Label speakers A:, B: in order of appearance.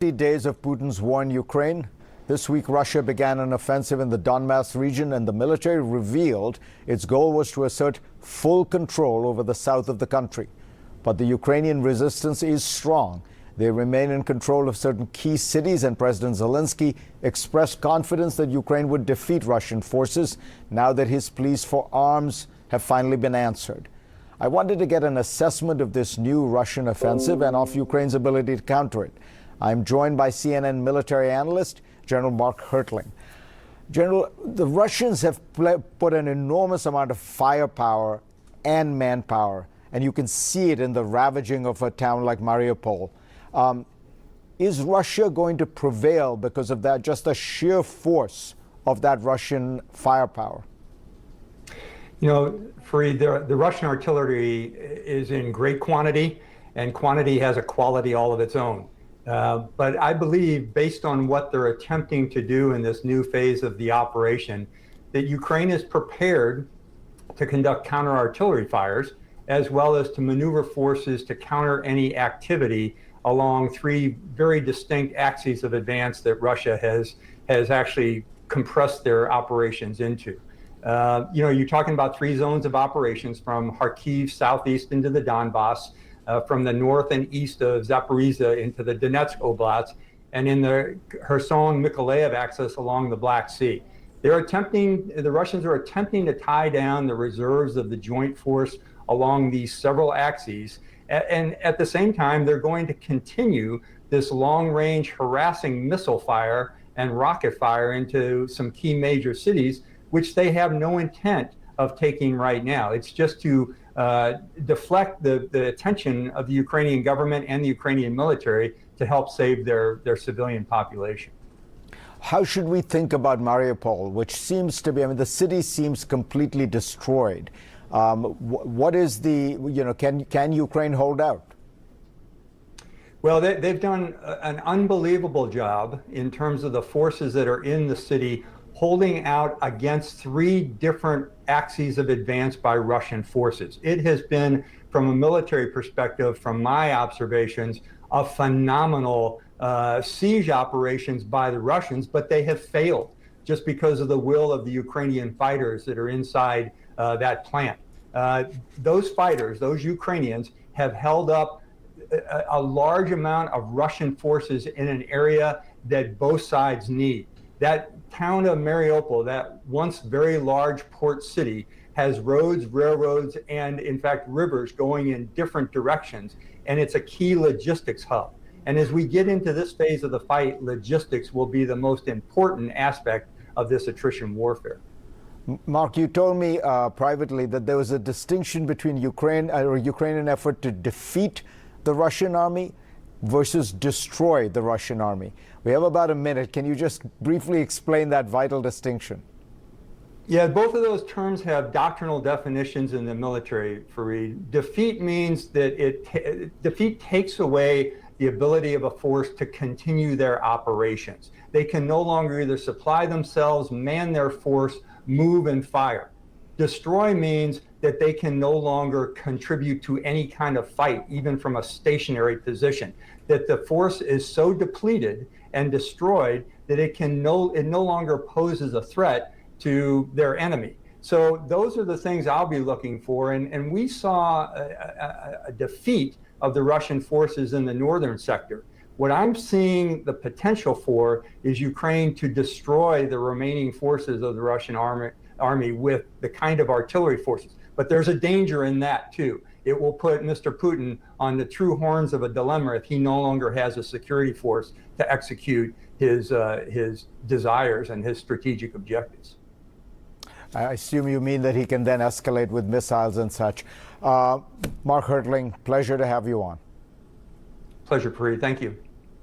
A: Days of Putin's war in Ukraine. This week, Russia began an offensive in the Donbass region, and the military revealed its goal was to assert full control over the south of the country. But the Ukrainian resistance is strong. They remain in control of certain key cities, and President Zelensky expressed confidence that Ukraine would defeat Russian forces now that his pleas for arms have finally been answered. I wanted to get an assessment of this new Russian offensive and of Ukraine's ability to counter it. I'm joined by CNN military analyst General Mark Hertling. General, the Russians have put an enormous amount of firepower and manpower, and you can see it in the ravaging of a town like Mariupol. Is Russia going to prevail because of that, just the sheer force of that Russian firepower?
B: You know, Fareed, the Russian artillery is in great quantity, and quantity has a quality all of its own. But I believe, based on what they're attempting to do in this new phase of the operation, that Ukraine is prepared to conduct counter-artillery fires, as well as to maneuver forces to counter any activity along three very distinct axes of advance that Russia has actually compressed their operations into. You're talking about three zones of operations, from Kharkiv southeast into the Donbass, from the north and east of Zaporizhia into the Donetsk Oblast, and in the Kherson-Mykolaiv axis along the Black Sea. The Russians are attempting to tie down the reserves of the joint force along these several axes. And at the same time, they're going to continue this long-range harassing missile fire and rocket fire into some key major cities, which they have no intent of taking right now. It's just to deflect the attention of the Ukrainian government and the Ukrainian military to help save their civilian population.
A: How should we think about Mariupol, which seems to be, the city seems completely destroyed. What is can Ukraine hold out?
B: Well, they've done an unbelievable job in terms of the forces that are in the city holding out against three different axes of advance by Russian forces. It has been, from a military perspective, from my observations, a phenomenal siege operations by the Russians, but they have failed just because of the will of the Ukrainian fighters that are inside that plant. Those fighters, those Ukrainians, have held up a large amount of Russian forces in an area that both sides need. That town of Mariupol, that once very large port city, has roads, railroads, and in fact rivers going in different directions, and it's a key logistics hub. And as we get into this phase of the fight, logistics will be the most important aspect of this attrition warfare.
A: Mark, you told me privately that there was a distinction between Ukrainian effort to defeat the Russian army versus destroy the Russian army. We have about a minute. Can you just briefly explain that vital distinction?
B: Yeah, both of those terms have doctrinal definitions in the military, Fareed. Defeat means that defeat takes away the ability of a force to continue their operations. They can no longer either supply themselves, man their force, move and fire. Destroy means that they can no longer contribute to any kind of fight, even from a stationary position, that the force is so depleted and destroyed that it no longer poses a threat to their enemy. So those are the things I'll be looking for. And we saw a defeat of the Russian forces in the northern sector. What I'm seeing the potential for is Ukraine to destroy the remaining forces of the Russian army with the kind of artillery forces. But there's a danger in that too. It will put Mr. Putin on the true horns of a dilemma if he no longer has a security force to execute his desires and his strategic objectives.
A: I assume you mean that he can then escalate with missiles and such. Mark Hertling, pleasure to have you on.
B: Pleasure, Fareed. Thank you.